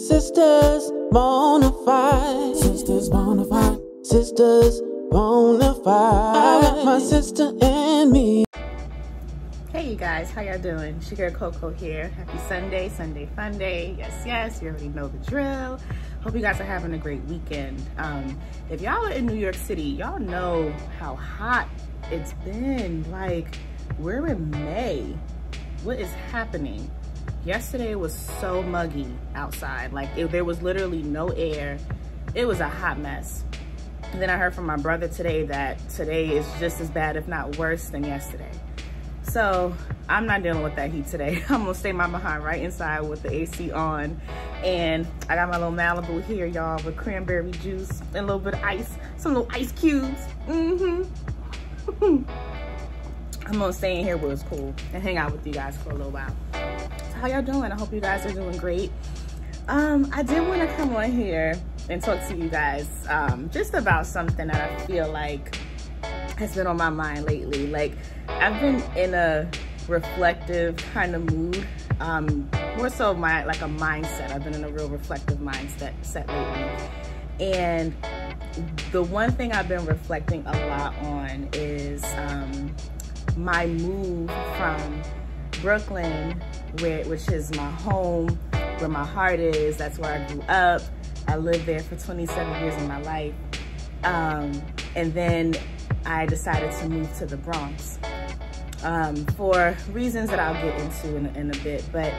Sisters bonafide, sisters bonafide, sisters bonafide. I got my sister and me. Hey you guys, how y'all doing? It's your girl Coco here. Happy Sunday, Sunday Funday. Yes, yes, you already know the drill. Hope you guys are having a great weekend. If y'all are in New York City, y'all know how hot it's been. Like, we're in May. What is happening? Yesterday was so muggy outside. Like, there was literally no air. It was a hot mess. And then I heard from my brother today that today is just as bad, if not worse, than yesterday. So I'm not dealing with that heat today. I'm gonna stay my behind right inside with the AC on. And I got my little Malibu here, y'all, with cranberry juice and a little bit of ice, some little ice cubes. I'm gonna stay in here where it's cool and hang out with you guys for a little while. So how y'all doing? I hope you guys are doing great. I did want to come on here and talk to you guys just about something that I feel like has been on my mind lately. Like, I've been in a reflective kind of mood, more so like a mindset. I've been in a real reflective mindset lately. And the one thing I've been reflecting a lot on is my move from Brooklyn, which is my home, where my heart is. That's where I grew up. I lived there for 27 years of my life. And then I decided to move to the Bronx for reasons that I'll get into in a bit. But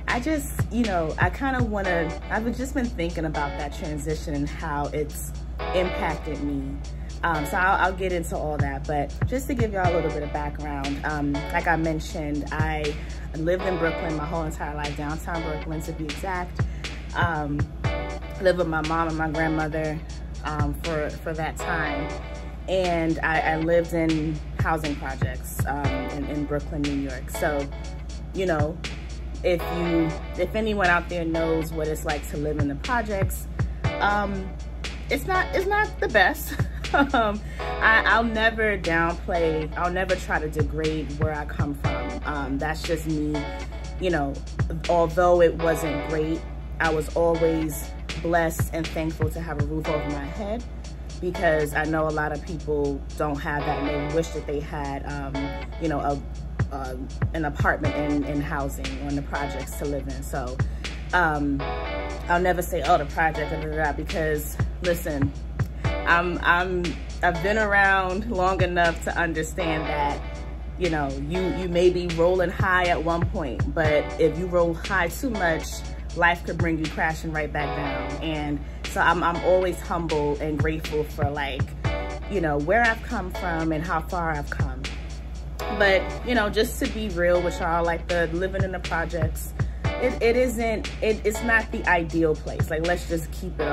I just, you know, I kind of want to, I've just been thinking about that transition and how it's impacted me. So I'll get into all that, but just to give y'all a little bit of background, like I mentioned, I lived in Brooklyn my whole entire life, downtown Brooklyn to be exact. Lived with my mom and my grandmother for that time. And I lived in housing projects in Brooklyn, New York. So, you know, if anyone out there knows what it's like to live in the projects, it's not the best. I'll never downplay, I'll never try to degrade where I come from. That's just me. You know, although it wasn't great, I was always blessed and thankful to have a roof over my head, because I know a lot of people don't have that and they wish that they had, you know, an apartment in housing or in the projects to live in. So I'll never say, oh, the project, because listen, I've been around long enough to understand that, you know, you may be rolling high at one point, but if you roll high too much, life could bring you crashing right back down. And so I'm always humble and grateful for, like, you know, where I've come from and how far I've come. But, you know, just to be real with y'all, like, the living in the projects, it's not the ideal place. Like, let's just keep it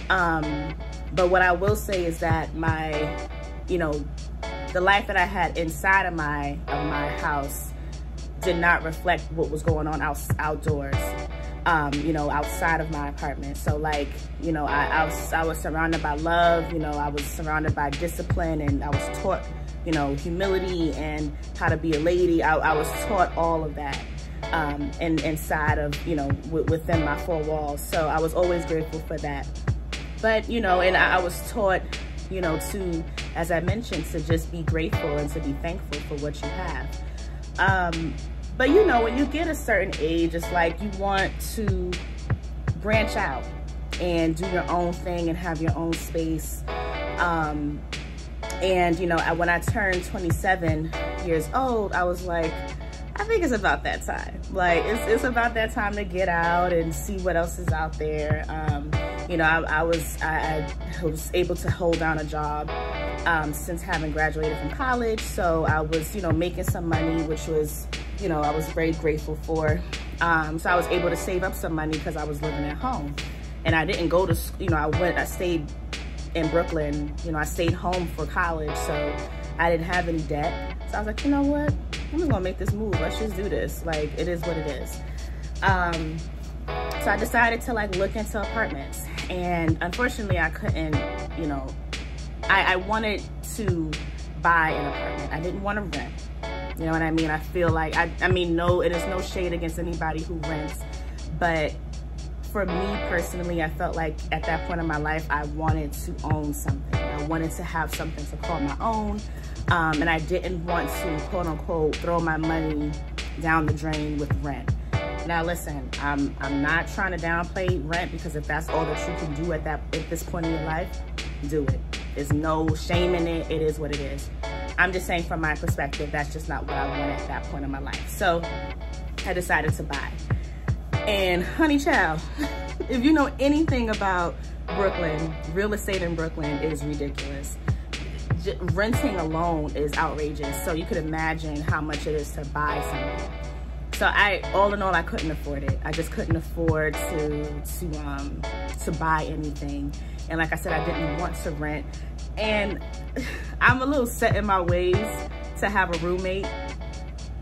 100%. But what I will say is that you know, the life that I had inside of my house did not reflect what was going on outdoors, you know, outside of my apartment. So, like, you know, I was surrounded by love, you know, I was surrounded by discipline, and I was taught, you know, humility and how to be a lady. I was taught all of that inside of, you know, within my four walls. So I was always grateful for that. But, you know, and I was taught, you know, to, as I mentioned, to just be grateful and to be thankful for what you have. But, you know, when you get a certain age, it's like you want to branch out and do your own thing and have your own space. And, you know, when I turned 27 years old, I was like, I think it's about that time. Like, it's about that time to get out and see what else is out there. You know, I was able to hold down a job since having graduated from college. So I was, you know, making some money, which was, you know, I was very grateful for. So I was able to save up some money because I was living at home. And I didn't go to, you know, I stayed in Brooklyn. You know, I stayed home for college, so I didn't have any debt. So I was like, you know what? I'm just gonna make this move. Let's just do this. Like, it is what it is. So I decided to, like, look into apartments. And unfortunately, I couldn't, you know, I wanted to buy an apartment. I didn't want to rent. You know what I mean? I feel like, I mean, no, it is no shade against anybody who rents, but for me personally, I felt like at that point in my life, I wanted to own something. I wanted to have something to call my own. And I didn't want to, quote unquote, throw my money down the drain with rent. Now listen, I'm not trying to downplay rent, because if that's all that you can do at this point in your life, do it. There's no shame in it. It is what it is. I'm just saying from my perspective, that's just not what I wanted at that point in my life. So I decided to buy. And honey child, if you know anything about Brooklyn, real estate in Brooklyn is ridiculous. Renting alone is outrageous. So you could imagine how much it is to buy something. So all in all, I couldn't afford it. I just couldn't afford to buy anything. And like I said, I didn't want to rent. And I'm a little set in my ways to have a roommate.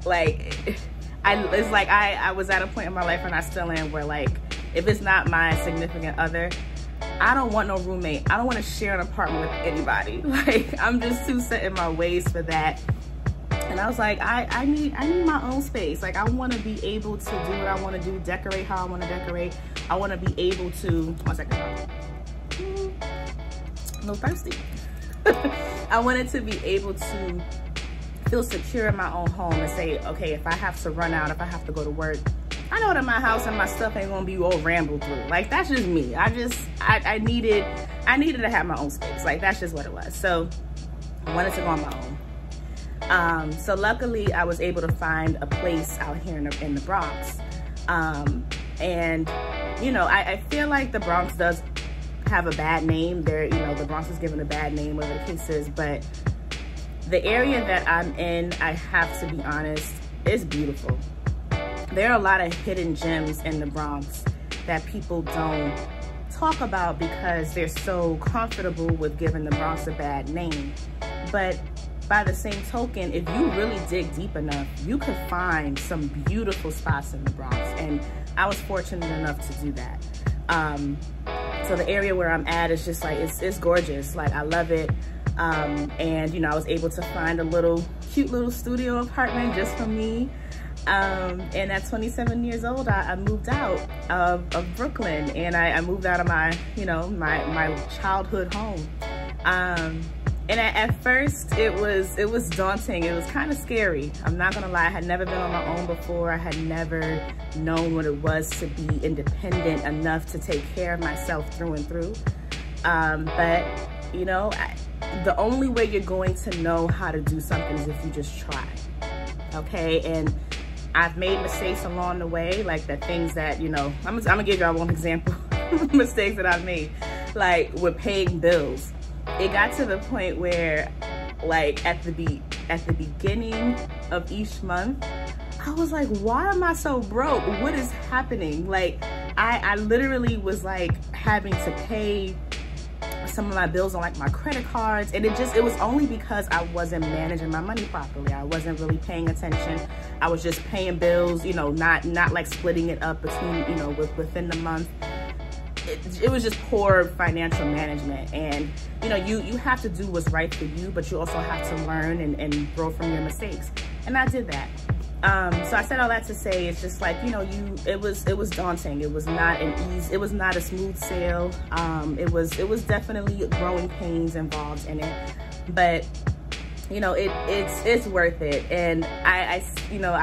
Like, it's like I was at a point in my life, and I still am, where like, if it's not my significant other, I don't want no roommate. I don't want to share an apartment with anybody. Like, I'm just too set in my ways for that. And I was like, I need my own space. Like, I want to be able to do what I want to do, decorate how I want to decorate. I want to be able to, one second, a little thirsty. I wanted to be able to feel secure in my own home and say, okay, if I have to run out, if I have to go to work, I know that my house and my stuff ain't gonna be all rambled through. Like, that's just me. I needed to have my own space. Like, that's just what it was. So I wanted to go on my own. So luckily I was able to find a place out here in the Bronx. And you know, I feel like the Bronx does have a bad name. The Bronx is given a bad name, whatever the case is, but the area that I'm in, I have to be honest, is beautiful. There are a lot of hidden gems in the Bronx that people don't talk about because they're so comfortable with giving the Bronx a bad name. But by the same token, if you really dig deep enough, you could find some beautiful spots in the Bronx. And I was fortunate enough to do that. So the area where I'm at is just like, it's gorgeous. Like, I love it. And you know, I was able to find a cute little studio apartment just for me. And at 27 years old, I moved out of Brooklyn, and I moved out of my, my childhood home. And at first it was daunting. It was kind of scary. I'm not gonna lie. I had never been on my own before. I had never known what it was to be independent enough to take care of myself through and through. But you know, the only way you're going to know how to do something is if you just try. Okay, and I've made mistakes along the way, like the things that, you know, I'm gonna give y'all one example. Mistakes that I've made, like with paying bills. It got to the point where, like, at the beginning of each month, I was like, why am I so broke? What is happening? Like, I literally was like having to pay some of my bills on like my credit cards, and it was only because I wasn't managing my money properly. I wasn't really paying attention. I was just paying bills, you know, not like splitting it up between, you know, within the month. It was just poor financial management. And you know, you have to do what's right for you, but you also have to learn and grow from your mistakes. And I did that. So I said all that to say, it's just like, you know, it was daunting. It was not a smooth sail. It was definitely growing pains involved in it, but you know, it's worth it. And I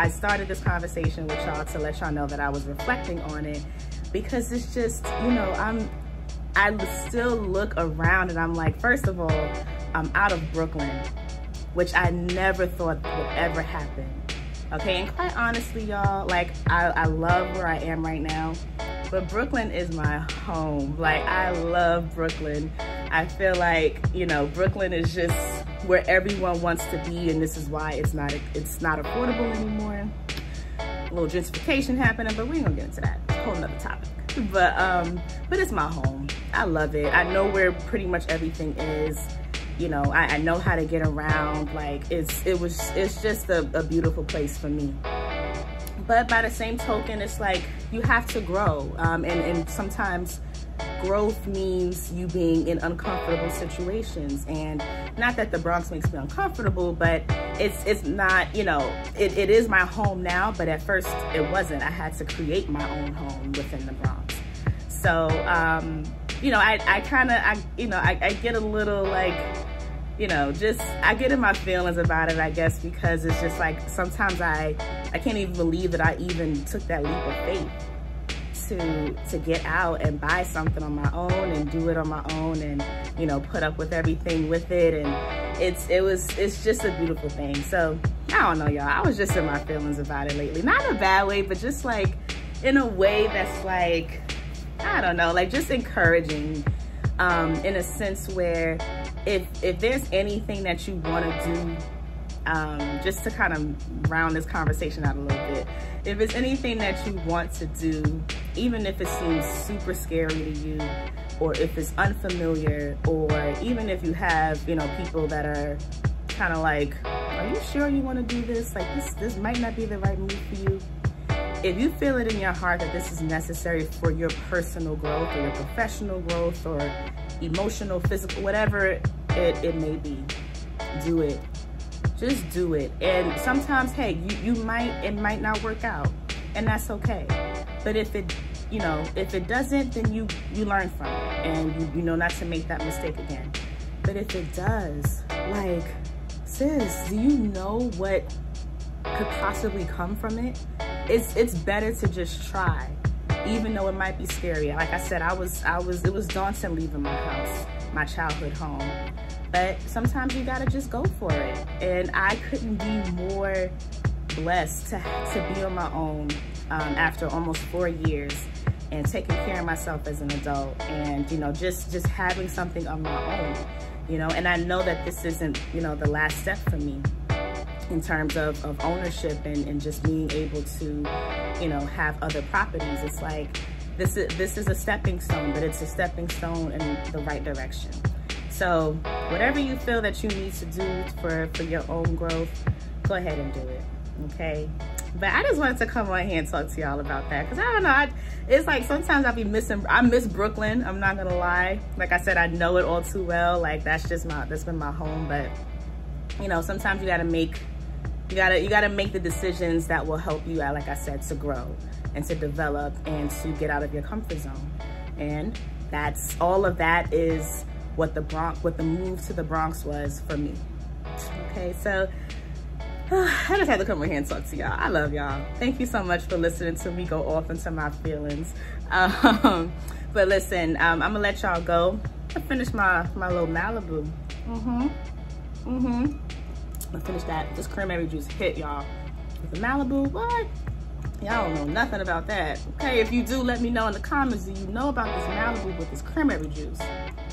started this conversation with y'all to let y'all know that I was reflecting on it, because it's just, you know, I still look around and I'm like, first of all, I'm out of Brooklyn, which I never thought would ever happen. Okay, and quite honestly, y'all, like, I love where I am right now, but Brooklyn is my home. Like, I love Brooklyn. I feel like, you know, Brooklyn is just where everyone wants to be, and this is why it's not affordable anymore. A little gentrification happening, but we ain't gonna get into that. It's a whole nother topic. But it's my home. I love it. I know where pretty much everything is. You know, I know how to get around. Like, it's just a beautiful place for me. But by the same token, it's like, you have to grow. And sometimes growth means you being in uncomfortable situations. And not that the Bronx makes me uncomfortable, but it's not, you know, it is my home now, but at first it wasn't. I had to create my own home within the Bronx. So, you know, I get a little like, you know, just, I get in my feelings about it, I guess, because it's just like, sometimes I can't even believe that I even took that leap of faith to get out and buy something on my own and do it on my own and, you know, put up with everything with it. And it's just a beautiful thing. So I don't know, y'all, I was just in my feelings about it lately. Not in a bad way, but just like in a way that's like, I don't know, like just encouraging, in a sense where if there's anything that you want to do, just to kind of round this conversation out a little bit, if it's anything that you want to do, even if it seems super scary to you, or if it's unfamiliar, or even if you have, you know, people that are kind of like, are you sure you want to do this? Like this might not be the right move for you. If you feel it in your heart that this is necessary for your personal growth or your professional growth or emotional, physical, whatever it may be, do it. Just do it. And sometimes, hey, it might not work out, and that's okay. But if it, you know, if it doesn't, then you learn from it, and you know not to make that mistake again. But if it does, like, sis, do you know what could possibly come from it? It's better to just try, even though it might be scary. Like I said, it was daunting leaving my house, my childhood home. But sometimes you gotta just go for it. And I couldn't be more blessed to be on my own after almost 4 years and taking care of myself as an adult, and, you know, just having something of my own, you know. And I know that this isn't, you know, the last step for me in terms of ownership and just being able to, you know, have other properties. It's like, this is a stepping stone, but it's a stepping stone in the right direction. So whatever you feel that you need to do for your own growth, go ahead and do it, okay? But I just wanted to come on here and talk to y'all about that, because I don't know, it's like sometimes I miss Brooklyn, I'm not gonna lie. Like I said, I know it all too well. Like that's been my home. But, you know, sometimes you gotta make the decisions that will help you, like I said, to grow and to develop and to get out of your comfort zone. And that's all of that is what the move to the Bronx was for me. Okay, so I just had to come over here and talk to y'all. I love y'all. Thank you so much for listening to me go off into my feelings. But listen, I'm gonna let y'all go. I finished my little Malibu. I finished that. This cranberry juice hit, y'all. With the Malibu, what? Y'all don't know nothing about that. Okay, if you do, let me know in the comments. Do you know about this Malibu with this cranberry juice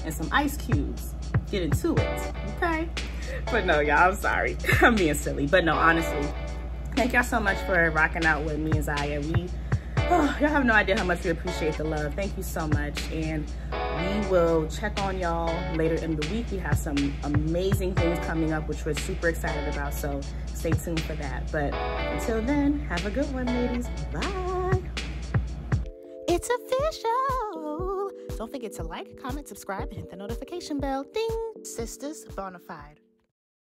and some ice cubes? Get into it, okay? But no, y'all, I'm sorry. I'm being silly. But no, honestly, thank y'all so much for rocking out with me and Zaya. Y'all have no idea how much we appreciate the love. Thank you so much. And we will check on y'all later in the week. We have some amazing things coming up, which we're super excited about. So stay tuned for that. But until then, have a good one, ladies. Bye. It's official. Don't forget to like, comment, subscribe, and hit the notification bell. Ding. Sisters Bonafide.